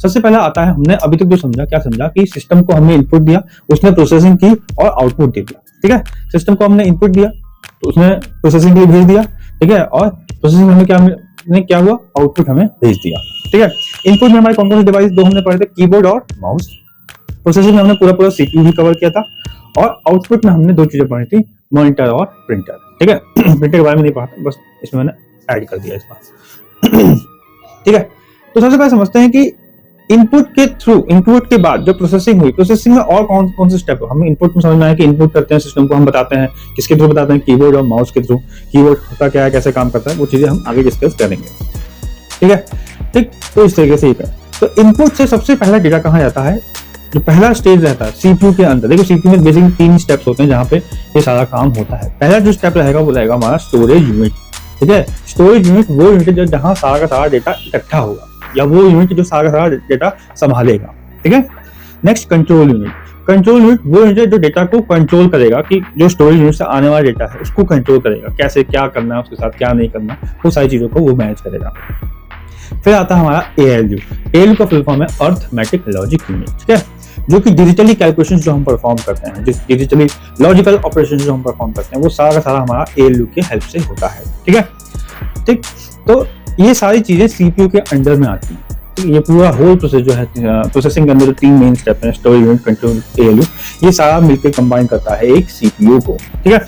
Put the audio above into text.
सबसे पहला आता है, हमने अभी तक जो समझा, क्या समझा कि सिस्टम को हमने इनपुट दिया, उसने प्रोसेसिंग की और आउटपुट दे दिया। ठीक है, सिस्टम को हमने इनपुट दिया तो उसने प्रोसेसिंग के लिए भेज दिया। ठीक है, और प्रोसेसिंग में क्या हुआ, आउटपुट हमें भेज दिया। ठीक है, इनपुट में हमारे कौन कौन से डिवाइस दो हमने पढ़े थे, कीबोर्ड और माउस। प्रोसेसिंग में हमने पूरा सीपीयू भी कवर किया था, और आउटपुट में हमने दो चीजें पढ़ी थी, मॉनिटर और प्रिंटर। ठीक है, प्रिंटर के बारे में नहीं पढ़ा था, बस इसमें मैंने ऐड कर दिया इस बार। ठीक है, तो सबसे पहले समझते हैं कि इनपुट के बाद जो प्रोसेसिंग हुई, प्रोसेसिंग में और कौन कौन से स्टेप, हमें इनपुट में समझ में आया कि इनपुट करते हैं सिस्टम को, हम बताते हैं किसके थ्रू बताते हैं, कीबोर्ड और माउस के थ्रू। कीबोर्ड होता क्या है, कैसे काम करता है, वो चीजें हम आगे डिस्कस करेंगे। ठीक है, ठीक, तो इस तरीके से ही है। तो इनपुट से सबसे पहला डेटा कहाँ जाता है, जो पहला स्टेज रहता है सीपीयू के अंदर। देखो सीपीयू में बेसिकली 3 स्टेप्स होते हैं जहाँ पे ये सारा काम होता है। पहला जो स्टेप रहेगा वो रहेगा हमारा स्टोरेज यूनिट। ठीक है, स्टोरेज यूनिट वो यूनिट है जहाँ सारा का सारा डेटा इकट्ठा होगा, या वो यूनिट जो सारा का सारा डेटा संभालेगा। ठीक है, next control unit. Control unit वो यूनिट है जो डेटा को कंट्रोल करेगा, कि जो स्टोरेज यूनिट से आने वाला डेटा है उसको कंट्रोल करेगा, कैसे क्या करना है उसके साथ, क्या नहीं करना, वो सारी चीजों को वो मैनेज करेगा। फिर आता है हमारा ALU। ALU का फुल फॉर्म है अर्थमेटिक लॉजिक यूनिट। ठीक है, जो कि डिजिटली कैलकुलेशन जो हम परफॉर्म करते हैं, जिस डिजिटली लॉजिकल ऑपरेशन जो हम परफॉर्म करते हैं, वो सारा का सारा हमारा ALU के हेल्प से होता है। ठीक है, ठीक, तो ये सारी चीजें सीपीयू के अंडर में आती हैं। तो ये पूरा होल प्रोसेस जो है प्रोसेसिंग के अंदर जो 3 मेन स्टेप हैं, स्टोरेज यूनिट, कंट्रोल, ALU, ये सारा मिलकर कंबाइन करता है एक सीपीयू को। ठीक है,